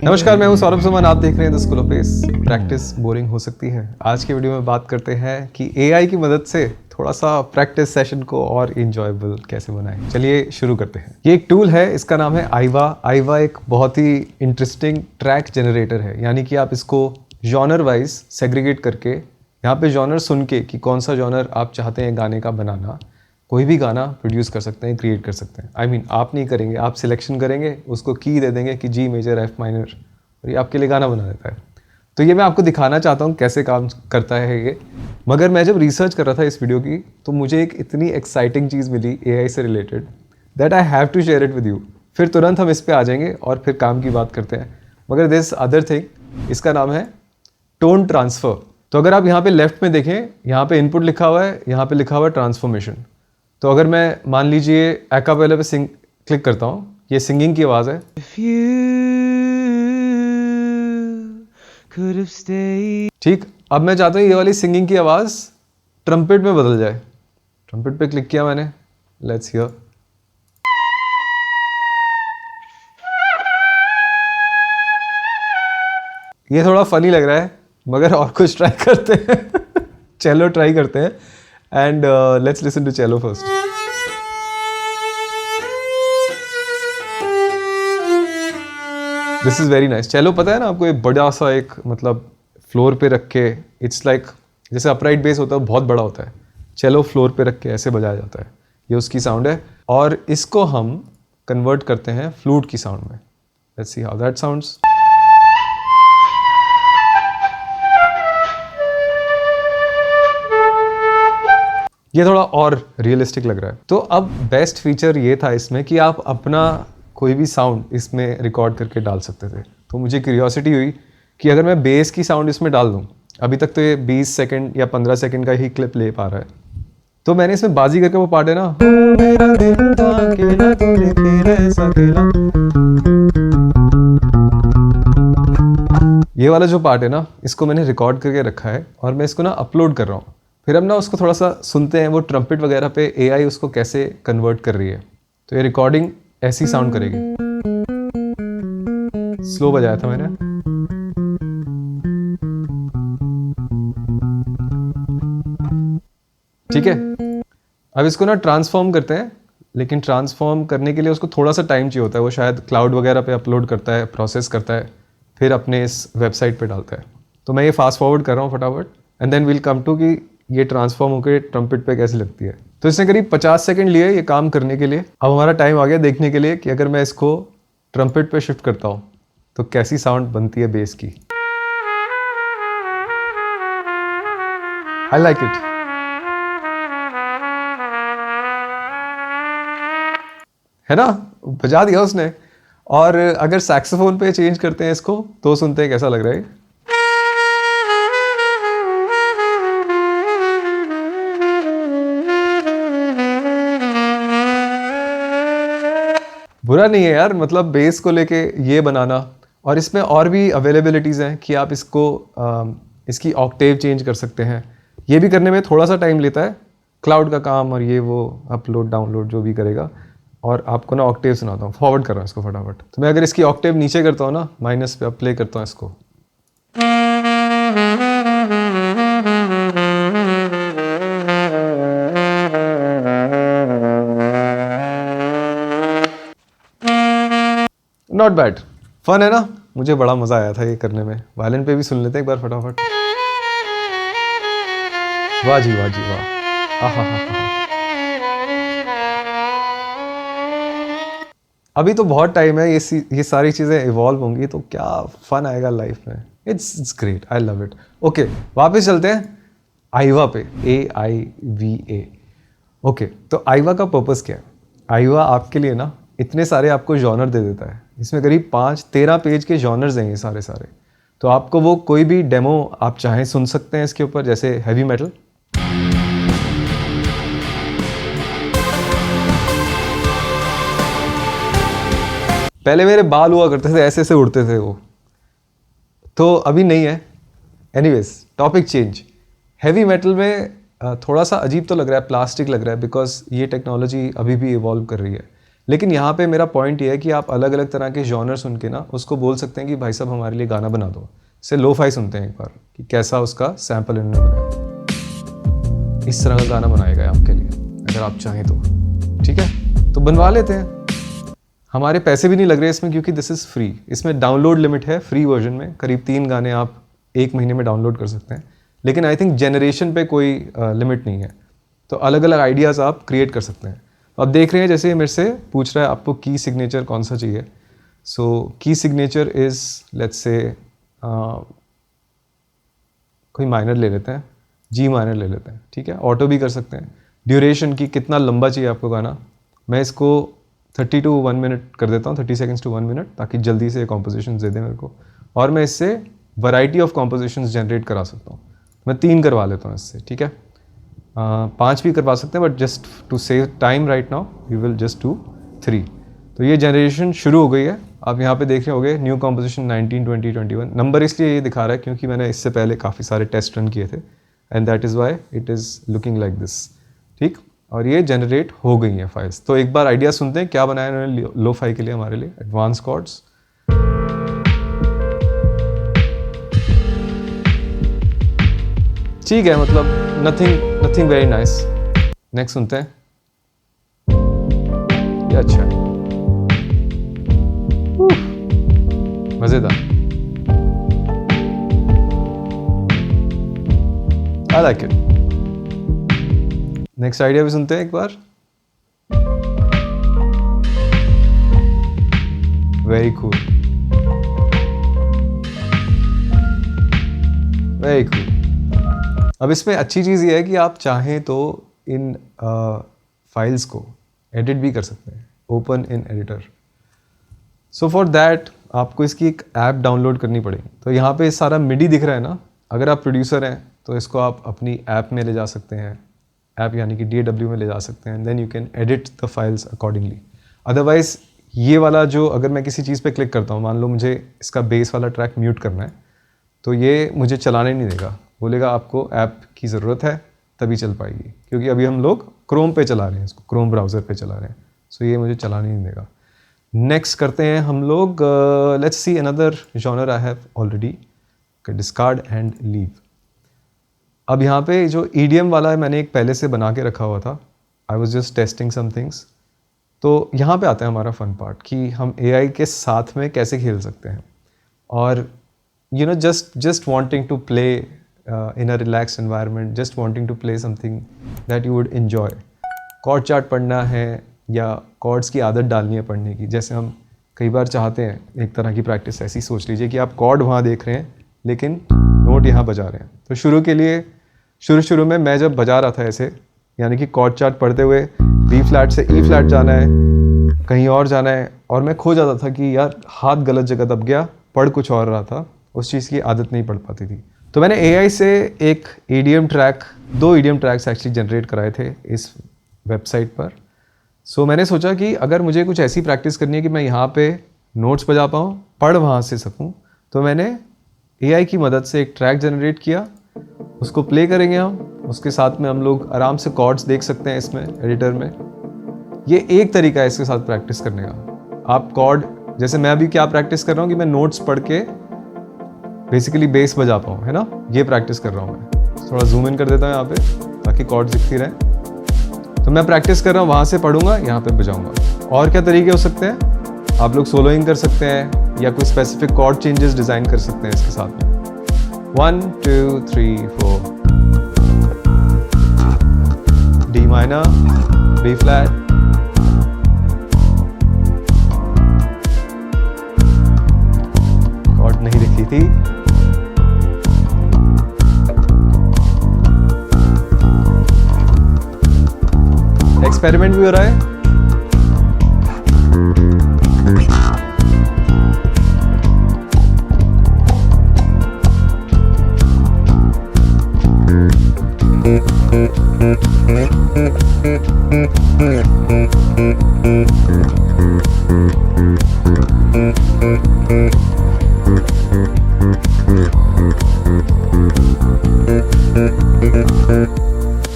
नमस्कार, मैं हूं सौरभ सुमन। आप देख रहे हैं the school of pace. Practice boring हो सकती है। आज की वीडियो में बात करते हैं कि एआई की मदद से थोड़ा सा प्रैक्टिस सेशन को और इंजॉयबल कैसे बनाएं। चलिए शुरू करते हैं। ये एक टूल है, इसका नाम है आईवा। आईवा एक बहुत ही इंटरेस्टिंग ट्रैक जनरेटर है, यानी कि आप इसको जॉनर वाइज सेग्रीगेट करके यहाँ पे जॉनर सुन के कि कौन सा जॉनर आप चाहते हैं गाने का बनाना, कोई भी गाना प्रोड्यूस कर सकते हैं, क्रिएट कर सकते हैं। आई मीन आप नहीं करेंगे, आप सिलेक्शन करेंगे, उसको की दे देंगे कि जी मेजर एफ माइनर, और ये आपके लिए गाना बना देता है। तो ये मैं आपको दिखाना चाहता हूँ कैसे काम करता है ये। मगर मैं जब रिसर्च कर रहा था इस वीडियो की, तो मुझे एक इतनी एक्साइटिंग चीज़ मिली एआई से related that I have to share it with you. फिर तुरंत हम इस पर आ जाएंगे और फिर काम की बात करते हैं। मगर दिस अदर थिंग, इसका नाम है टोन ट्रांसफ़र। तो अगर आप यहाँ पे लेफ्ट में देखें, यहाँ पे इनपुट लिखा हुआ है, यहाँ पे लिखा हुआ है ट्रांसफॉर्मेशन। तो अगर मैं मान लीजिए एकापेला पे क्लिक करता हूँ, ये सिंगिंग की आवाज़ है। ठीक, अब मैं चाहता हूँ ये वाली सिंगिंग की आवाज़ ट्रम्पेट में बदल जाए। ट्रम्पेट पे क्लिक किया मैंने, लेट्स हियर। ये थोड़ा फनी लग रहा है, मगर और कुछ ट्राई करते हैं। चलो ट्राई करते हैं एंड लेट्स लिसन टू चेलो first. This is very nice. चेलो पता है ना आपको, एक बड़ा सा एक मतलब फ्लोर पे रख के, इट्स लाइक जैसे अपराइट बेस होता है बहुत बड़ा होता है, चेलो फ्लोर पे रख के ऐसे बजाया जाता है। ये उसकी साउंड है और इसको हम कन्वर्ट करते हैं फ्लूट की साउंड में। Let's see how that sounds. ये थोड़ा और रियलिस्टिक लग रहा है। तो अब बेस्ट फीचर ये था इसमें कि आप अपना कोई भी साउंड इसमें रिकॉर्ड करके डाल सकते थे। तो मुझे क्यूरियोसिटी हुई कि अगर मैं बेस की साउंड इसमें डाल दूं, अभी तक तो ये 20 सेकंड या 15 सेकंड का ही क्लिप ले पा रहा है, तो मैंने इसमें बाजी करके वो पार्ट है ना, ये वाला जो पार्ट है ना, इसको मैंने रिकॉर्ड करके रखा है और मैं इसको ना अपलोड कर रहा हूँ। फिर हम ना उसको थोड़ा सा सुनते हैं, वो ट्रम्पेट वगैरह पे एआई उसको कैसे कन्वर्ट कर रही है। तो ये रिकॉर्डिंग ऐसी साउंड करेगी। स्लो बजाया था मैंने। ठीक है, अब इसको ना ट्रांसफॉर्म करते हैं, लेकिन ट्रांसफॉर्म करने के लिए उसको थोड़ा सा टाइम चाहिए होता है। वो शायद क्लाउड वगैरह पे अपलोड करता है, प्रोसेस करता है, फिर अपने इस वेबसाइट पे डालता है। तो मैं ये फास्ट फॉरवर्ड कर रहा हूँ फटाफट and then will come to कि ये ट्रांसफॉर्म होकर ट्रम्पेट पे कैसे लगती है। तो इसने करीब 50 सेकंड लिए ये काम करने के लिए। अब हमारा टाइम आ गया देखने के लिए कि अगर मैं इसको ट्रम्पेट पे शिफ्ट करता हूँ तो कैसी साउंड बनती है बेस की। आई लाइक इट। है ना, बजा दिया उसने। और अगर सैक्सोफोन पे चेंज करते हैं इसको तो सुनते हैं कैसा लग रहा है। बुरा नहीं है यार, मतलब बेस को लेके ये बनाना। और इसमें और भी अवेलेबिलिटीज़ हैं कि आप इसको इसकी ऑक्टेव चेंज कर सकते हैं। ये भी करने में थोड़ा सा टाइम लेता है, क्लाउड का काम और ये वो अपलोड डाउनलोड जो भी करेगा। और आपको ना ऑक्टेव सुनाता हूँ, फॉरवर्ड कर रहा हूँ इसको फटाफट। तो मैं अगर इसकी ऑक्टेव नीचे करता हूँ ना, माइनस पे, अब प्ले करता हूँ इसको। नॉट बैड, फन है ना। मुझे बड़ा मज़ा आया था ये करने में। वायलिन पे भी सुन लेते हैं एक बार फटाफट। वाह जी वाह जी वाह, आहा हा हा। अभी तो बहुत टाइम है, ये सारी चीज़ें इवॉल्व होंगी तो क्या फन आएगा लाइफ में। It's great, I love it. Okay, वापस चलते हैं आईवा पे, AIVA। ओके, तो आईवा का पर्पस क्या है? आईवा आपके लिए ना इतने सारे आपको जॉनर दे देता है। इसमें करीब 5-13 पेज के जॉनर्स हैं ये सारे सारे। तो आपको वो कोई भी डेमो आप चाहें सुन सकते हैं इसके ऊपर, जैसे हैवी मेटल। पहले मेरे बाल हुआ करते थे, ऐसे ऐसे उड़ते थे वो, तो अभी नहीं है। Anyways, topic change. Heavy metal में थोड़ा सा अजीब तो लग रहा है, प्लास्टिक लग रहा है, बिकॉज ये टेक्नोलॉजी अभी भी इवॉल्व कर रही है। लेकिन यहाँ पे मेरा पॉइंट ये है कि आप अलग अलग तरह के जॉनर सुन के ना उसको बोल सकते हैं कि भाई साहब हमारे लिए गाना बना दो। से लो-फाई सुनते हैं एक बार कि कैसा उसका सैम्पल इन्होंने बनाया, इस तरह का गाना बनाएगा आपके लिए अगर आप चाहें तो, ठीक है, तो बनवा लेते हैं। हमारे पैसे भी नहीं लग रहे इसमें क्योंकि दिस इज़ फ्री। इसमें डाउनलोड लिमिट है फ्री वर्जन में, करीब 3 गाने आप 1 महीने में डाउनलोड कर सकते हैं। लेकिन आई थिंक जनरेशन पे कोई लिमिट नहीं है, तो अलग अलग आइडियाज़ आप क्रिएट कर सकते हैं। तो आप देख रहे हैं जैसे मेरे से पूछ रहा है आपको की सिग्नेचर कौन सा चाहिए। सो की सिग्नेचर इज़ लेट्स से कोई माइनर ले लेते हैं, जी माइनर ले लेते हैं, ठीक है, ऑटो भी कर सकते हैं। ड्यूरेशन की कितना लंबा चाहिए आपको गाना, मैं इसको 30 to 1 मिनट कर देता हूँ, 30 सेकेंड्स टू 1 मिनट, ताकि जल्दी से कॉम्पोजिशन दे दें मेरे को। और मैं इससे वैरायटी ऑफ कॉम्पोजिशंस जनरेट करा सकता हूँ। मैं 3 करवा लेता हूँ इससे, ठीक है, 5 भी करवा सकते हैं, but just to save time right now we will just do 3। तो ये जनरेशन शुरू हो गई है। आप यहाँ पे देख रहे होंगे न्यू कॉम्पोजिशन 19, 20, 21। नंबर इसलिए ये दिखा रहा है क्योंकि मैंने इससे पहले काफ़ी सारे टेस्ट रन किए थे and that is why it is looking like this, ठीक। और ये जनरेट हो गई हैं फाइल्स। तो एक बार आइडिया सुनते हैं क्या बनाया इन्होंने लो-फाई के लिए हमारे लिए। एडवांस कॉर्ड्स, ठीक है, मतलब नथिंग वेरी नाइस। नेक्स्ट सुनते हैं, ये अच्छा है, मजेदार, I like it. Next idea भी सुनते हैं एक बार। Very cool, very cool. अब इसमें अच्छी चीज़ ये है कि आप चाहें तो इन फाइल्स को एडिट भी कर सकते हैं, open in editor. So for that आपको इसकी एक ऐप डाउनलोड करनी पड़ेगी। तो यहाँ पे सारा मिडी दिख रहा है ना, अगर आप प्रोड्यूसर हैं तो इसको आप अपनी ऐप में ले जा सकते हैं, ऐप यानी कि DAW में ले जा सकते हैं, then you can edit the files accordingly. Otherwise ये वाला जो अगर मैं किसी चीज़ पे क्लिक करता हूँ, मान लो मुझे इसका बेस वाला ट्रैक म्यूट करना है, तो ये मुझे चलाने नहीं देगा, बोलेगा आपको ऐप की ज़रूरत है तभी चल पाएगी, क्योंकि अभी हम लोग क्रोम पे चला रहे हैं इसको, क्रोम ब्राउज़र पे चला रहे हैं, सो ये मुझे चलाने नहीं देगा। नेक्स्ट करते हैं हम लोग, let's see another genre I have already, discard and leave. अब यहाँ पे जो EDM वाला है मैंने एक पहले से बना के रखा हुआ था, I was just testing some things. तो यहाँ पे आता है हमारा फन पार्ट कि हम AI के साथ में कैसे खेल सकते हैं, और you know just wanting to play in a relaxed environment, just wanting to play something that you would enjoy. Chord chart पढ़ना है या कॉर्ड्स की आदत डालनी है पढ़ने की, जैसे हम कई बार चाहते हैं, एक तरह की प्रैक्टिस ऐसी सोच लीजिए कि आप कॉर्ड वहाँ देख रहे हैं लेकिन नोट यहाँ बजा रहे हैं। तो शुरू में मैं जब बजा रहा था ऐसे, यानी कि कॉर्ड चार्ट पढ़ते हुए B फ्लैट से E फ्लैट जाना है, कहीं और जाना है, और मैं खो जाता था कि यार हाथ गलत जगह दब गया, पढ़ कुछ और रहा था, उस चीज़ की आदत नहीं पढ़ पाती थी। तो मैंने AI से एक EDM track, 2 EDM tracks actually generate कराए थे इस वेबसाइट पर। सो मैंने सोचा कि अगर मुझे कुछ ऐसी प्रैक्टिस करनी है कि मैं यहाँ पे नोट्स बजा पाऊँ, पढ़ वहाँ से सकूँ, तो मैंने AI की मदद से एक ट्रैक जनरेट किया, उसको प्ले करेंगे हम, उसके साथ में हम लोग आराम से कॉर्ड्स देख सकते हैं इसमें एडिटर में। ये एक तरीका है इसके साथ प्रैक्टिस करने का। आप कॉर्ड, जैसे मैं अभी क्या प्रैक्टिस कर रहा हूँ कि मैं नोट्स पढ़ के बेसिकली बेस बजा पाऊँ, है ना, ये प्रैक्टिस कर रहा हूँ मैं। थोड़ा जूम इन कर देता हूँ यहाँ पे ताकि कॉर्ड्स दिखती रहें। तो मैं प्रैक्टिस कर रहा हूँ, वहाँ से पढ़ूंगा, यहाँ पे बजाऊंगा। और क्या तरीके हो सकते हैं, आप लोग सोलोइंग कर सकते हैं या कोई स्पेसिफिक कॉर्ड चेंजेस डिज़ाइन कर सकते हैं इसके साथ में। 1 2 3 4 D minor, B flat, chord नहीं दिखती थी, एक्सपेरिमेंट भी हो रहा है।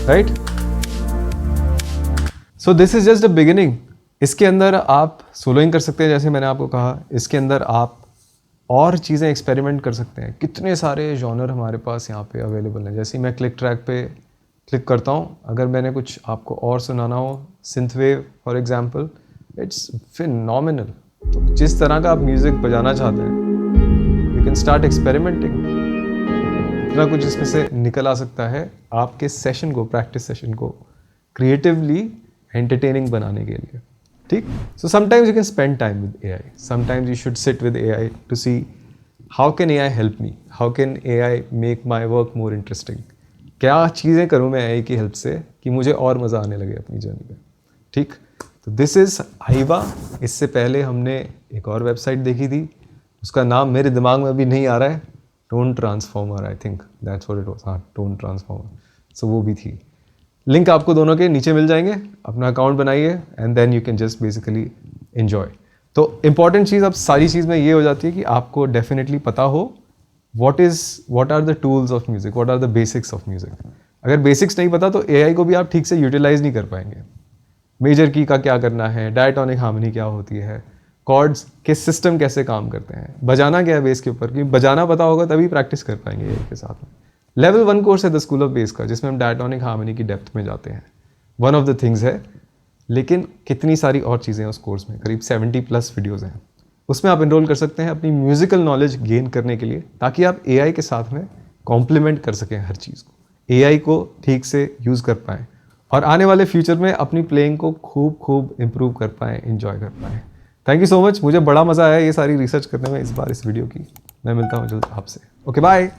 Right? So this is just the beginning. इसके अंदर आप सोलोइंग कर सकते हैं, जैसे मैंने आपको कहा। इसके अंदर आप और चीज़ें एक्सपेरिमेंट कर सकते हैं। कितने सारे जॉनर हमारे पास यहाँ पे अवेलेबल हैं। जैसे मैं क्लिक ट्रैक पे क्लिक करता हूँ, अगर मैंने कुछ आपको और सुनाना हो, synthwave for example, it's phenomenal. तो जिस तरह का आप म्यूज़िक बजाना चाहते हैं, यू कैन स्टार्ट एक्सपेरिमेंटिंग। इतना कुछ इसमें से निकल आ सकता है आपके सेशन को, प्रैक्टिस सेशन को क्रिएटिवली एंटरटेनिंग बनाने के लिए। ठीक? So sometimes you can spend time with AI. Sometimes you should sit with AI to see how can AI help me? How can AI make my work more interesting? क्या चीज़ें करूँ मैं AI की help से कि मुझे और मज़ा आने लगे अपनी जर्नी में। ठीक? तो दिस इज़ आइवा। इससे पहले हमने एक और वेबसाइट देखी थी, उसका नाम मेरे दिमाग में अभी नहीं आ रहा है, tone transformer, I think that's what it was. हाँ, टोन ट्रांसफॉर्मर। सो वो भी थी। लिंक आपको दोनों के नीचे मिल जाएंगे। अपना अकाउंट बनाइए and then you can just basically enjoy. तो इंपॉर्टेंट चीज़ अब सारी चीज़ में ये हो जाती है कि आपको डेफिनेटली पता हो what are the tools of music, what are the basics of music. अगर बेसिक्स नहीं पता तो AI को भी आप ठीक से यूटिलाइज नहीं कर पाएंगे। मेजर की का क्या करना है, डायटोनिक हार्मनी क्या होती है, कॉर्ड्स के सिस्टम कैसे काम करते हैं, बजाना क्या है बेस के ऊपर, क्योंकि बजाना पता होगा तभी प्रैक्टिस कर पाएंगे AI के साथ में। लेवल 1 कोर्स है द स्कूल ऑफ बेस का, जिसमें हम डायटोनिक हार्मनी की डेप्थ में जाते हैं। वन ऑफ द थिंग्स है, लेकिन कितनी सारी और चीज़ें हैं उस कोर्स में, करीब 70+ वीडियोज़ हैं। उसमें आप इनरोल कर सकते हैं अपनी म्यूज़िकल नॉलेज गेन करने के लिए, ताकि आप AI के साथ में कॉम्प्लीमेंट कर सकें हर चीज़ को, AI को ठीक से यूज़ कर पाएँ और आने वाले फ्यूचर में अपनी प्लेइंग को खूब इम्प्रूव कर पाएँ, इन्जॉय कर पाएँ। Thank you so much. मुझे बड़ा मज़ा आया ये सारी रिसर्च करने में इस बार इस वीडियो की। मैं मिलता हूँ जल्द आपसे। Okay, bye.